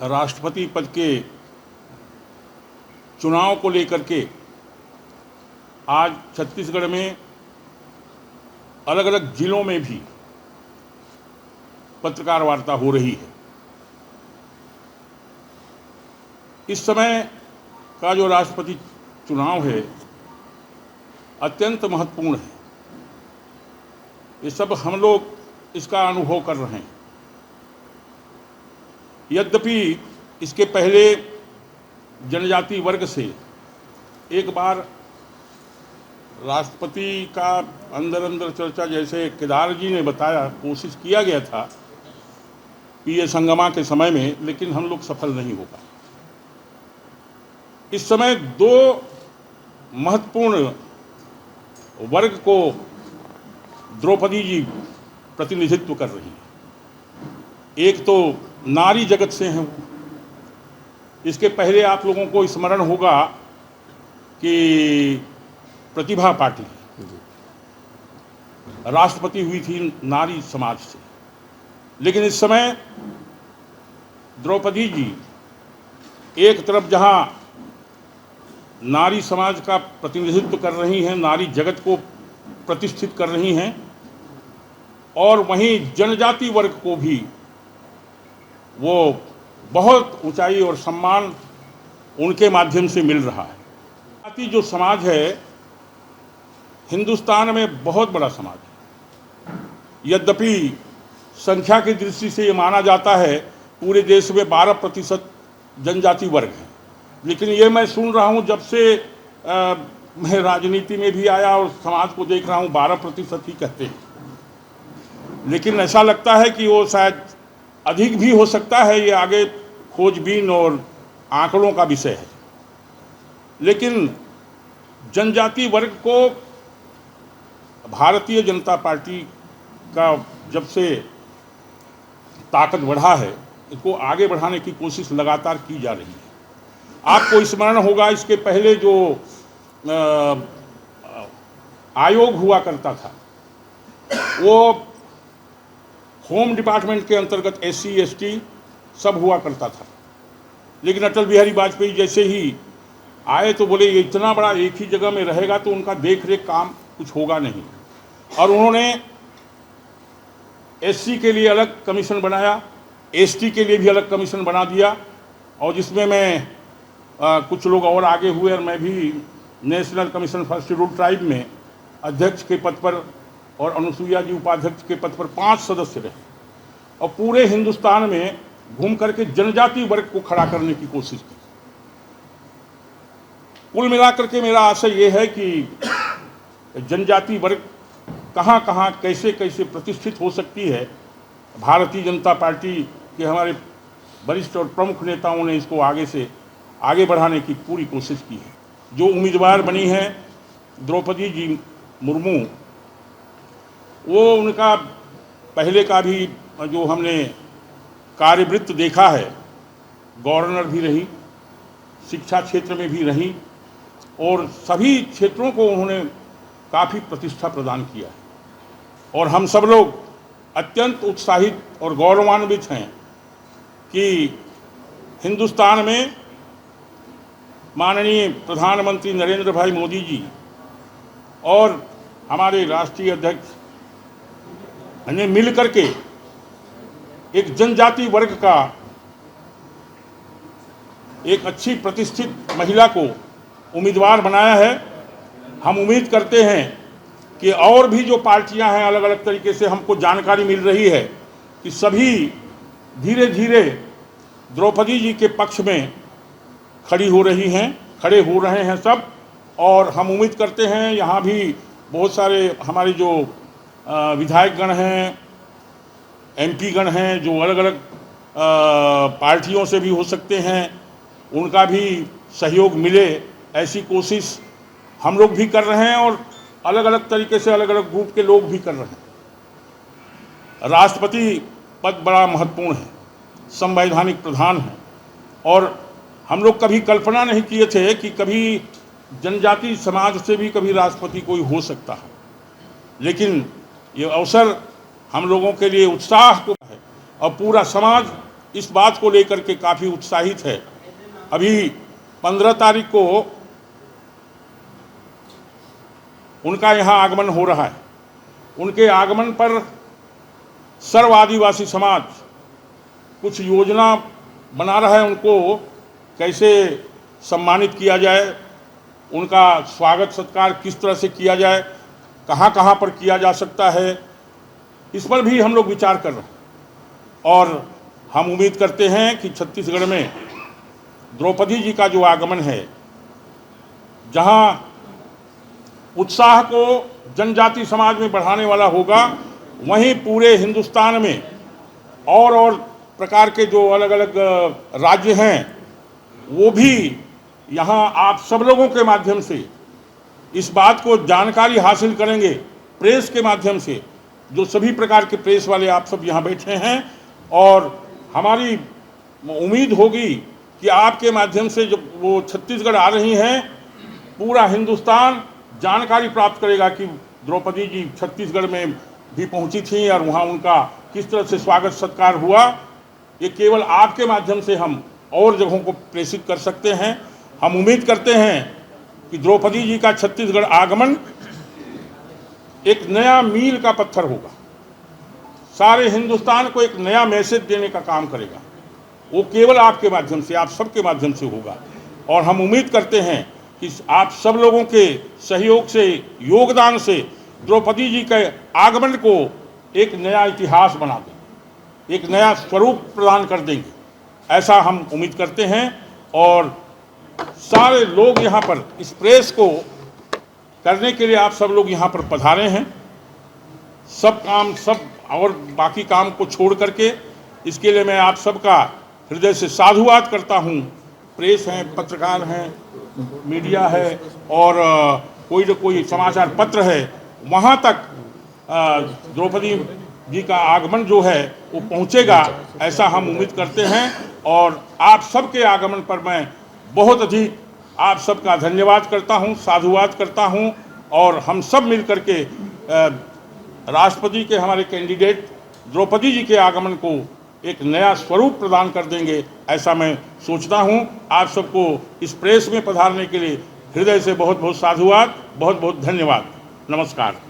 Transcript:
राष्ट्रपति पद के चुनाव को लेकर के आज छत्तीसगढ़ में अलग अलग जिलों में भी पत्रकार वार्ता हो रही है। इस समय का जो राष्ट्रपति चुनाव है अत्यंत महत्वपूर्ण है। ये सब हम लोग इसका अनुभव कर रहे हैं। यद्यपि इसके पहले जनजाति वर्ग से एक बार राष्ट्रपति का अंदर चर्चा, जैसे केदार जी ने बताया, कोशिश किया गया था पीए संगमा के समय में, लेकिन हम लोग सफल नहीं हो पाए। इस समय दो महत्वपूर्ण वर्ग को द्रौपदी जी प्रतिनिधित्व कर रही हैं। एक तो नारी जगत से हैं वो। इसके पहले आप लोगों को स्मरण होगा कि प्रतिभा पाटिल राष्ट्रपति हुई थी नारी समाज से, लेकिन इस समय द्रौपदी जी एक तरफ जहां नारी समाज का प्रतिनिधित्व कर रही हैं, नारी जगत को प्रतिष्ठित कर रही हैं, और वहीं जनजाति वर्ग को भी वो बहुत ऊंचाई और सम्मान उनके माध्यम से मिल रहा है। जनजाति जो समाज है हिंदुस्तान में बहुत बड़ा समाज है। यद्यपि संख्या की दृष्टि से ये माना जाता है पूरे देश में 12% जनजाति वर्ग है, लेकिन ये मैं सुन रहा हूँ जब से मैं राजनीति में भी आया और समाज को देख रहा हूँ 12% ही कहते हैं, लेकिन ऐसा लगता है कि वो शायद अधिक भी हो सकता है। ये आगे खोजबीन और आंकड़ों का विषय है। लेकिन जनजाति वर्ग को भारतीय जनता पार्टी का जब से ताकत बढ़ा है, इसको आगे बढ़ाने की कोशिश लगातार की जा रही है। आपको स्मरण होगा इसके पहले जो आयोग हुआ करता था वो होम डिपार्टमेंट के अंतर्गत SC ST सब हुआ करता था, लेकिन अटल बिहारी वाजपेयी जैसे ही आए तो बोले ये इतना बड़ा एक ही जगह में रहेगा तो उनका देख रेख काम कुछ होगा नहीं, और उन्होंने SC के लिए अलग कमीशन बनाया, ST के लिए भी अलग कमीशन बना दिया, और जिसमें मैं कुछ लोग और आगे हुए और मैं भी national commission for scheduled tribe में अध्यक्ष के पद पर और अनुसुईया जी उपाध्यक्ष के पद पर 5 सदस्य रहे, और पूरे हिंदुस्तान में घूम करके जनजाति वर्ग को खड़ा करने की कोशिश की। कुल मिलाकर के मेरा आशय ये है कि जनजाति वर्ग कहाँ कहाँ कैसे कैसे प्रतिष्ठित हो सकती है। भारतीय जनता पार्टी के हमारे वरिष्ठ और प्रमुख नेताओं ने इसको आगे से आगे बढ़ाने की पूरी कोशिश की है। जो उम्मीदवार बनी हैं द्रौपदी जी मुर्मू, वो उनका पहले का भी जो हमने कार्यवृत्त देखा है, गवर्नर भी रही, शिक्षा क्षेत्र में भी रही, और सभी क्षेत्रों को उन्होंने काफ़ी प्रतिष्ठा प्रदान किया है। और हम सब लोग अत्यंत उत्साहित और गौरवान्वित हैं कि हिंदुस्तान में माननीय प्रधानमंत्री नरेंद्र भाई मोदी जी और हमारे राष्ट्रीय अध्यक्ष ने मिलकर के एक जनजाति वर्ग का एक अच्छी प्रतिष्ठित महिला को उम्मीदवार बनाया है। हम उम्मीद करते हैं कि और भी जो पार्टियां हैं अलग अलग तरीके से हमको जानकारी मिल रही है कि सभी धीरे धीरे द्रौपदी जी के पक्ष में खड़े हो रहे हैं सब, और हम उम्मीद करते हैं यहाँ भी बहुत सारे हमारे जो विधायकगण हैं, MP गण हैं, जो अलग अलग पार्टियों से भी हो सकते हैं, उनका भी सहयोग मिले, ऐसी कोशिश हम लोग भी कर रहे हैं और अलग अलग तरीके से अलग अलग ग्रुप के लोग भी कर रहे हैं। राष्ट्रपति पद बड़ा महत्वपूर्ण है, संवैधानिक प्रधान है, और हम लोग कभी कल्पना नहीं किए थे कि कभी जनजाति समाज से भी कभी राष्ट्रपति कोई हो सकता है, लेकिन ये अवसर हम लोगों के लिए उत्साह को है और पूरा समाज इस बात को लेकर के काफ़ी उत्साहित है। अभी 15 तारीख को उनका यहाँ आगमन हो रहा है। उनके आगमन पर सर्व आदिवासी समाज कुछ योजना बना रहा है, उनको कैसे सम्मानित किया जाए, उनका स्वागत सत्कार किस तरह से किया जाए, कहाँ कहाँ पर किया जा सकता है, इस पर भी हम लोग विचार कर रहे हैं। और हम उम्मीद करते हैं कि छत्तीसगढ़ में द्रौपदी जी का जो आगमन है, जहाँ उत्साह को जनजाति समाज में बढ़ाने वाला होगा, वहीं पूरे हिंदुस्तान में और प्रकार के जो अलग अलग राज्य हैं वो भी यहाँ आप सब लोगों के माध्यम से इस बात को जानकारी हासिल करेंगे, प्रेस के माध्यम से। जो सभी प्रकार के प्रेस वाले आप सब यहाँ बैठे हैं, और हमारी उम्मीद होगी कि आपके माध्यम से जब वो छत्तीसगढ़ आ रही हैं, पूरा हिंदुस्तान जानकारी प्राप्त करेगा कि द्रौपदी जी छत्तीसगढ़ में भी पहुंची थी और वहां उनका किस तरह से स्वागत सत्कार हुआ। ये केवल आपके माध्यम से हम और जगहों को प्रेषित कर सकते हैं। हम उम्मीद करते हैं कि द्रौपदी जी का छत्तीसगढ़ आगमन एक नया मील का पत्थर होगा, सारे हिंदुस्तान को एक नया मैसेज देने का काम करेगा। वो केवल आपके माध्यम से, आप सबके माध्यम से होगा। और हम उम्मीद करते हैं कि आप सब लोगों के सहयोग से, योगदान से द्रौपदी जी के आगमन को एक नया इतिहास बना दें, एक नया स्वरूप प्रदान कर देंगे, ऐसा हम उम्मीद करते हैं। और सारे लोग यहाँ पर इस प्रेस को करने के लिए आप सब लोग यहाँ पर पधारे हैं। सब काम, सब और बाकी काम को छोड़ करके इसके लिए मैं आप सबका हृदय से साधुवाद करता हूँ। प्रेस हैं, पत्रकार हैं, मीडिया है और कोई न कोई समाचार पत्र है, वहाँ तक द्रौपदी जी का आगमन जो है वो पहुँचेगा, ऐसा हम उम्मीद करते हैं। और आप सबके आगमन पर मैं बहुत अधिक आप सबका धन्यवाद करता हूँ, साधुवाद करता हूँ। और हम सब मिल कर के राष्ट्रपति के हमारे कैंडिडेट द्रौपदी जी के आगमन को एक नया स्वरूप प्रदान कर देंगे, ऐसा मैं सोचता हूँ। आप सबको इस प्रेस में पधारने के लिए हृदय से बहुत बहुत साधुवाद, बहुत बहुत धन्यवाद। नमस्कार।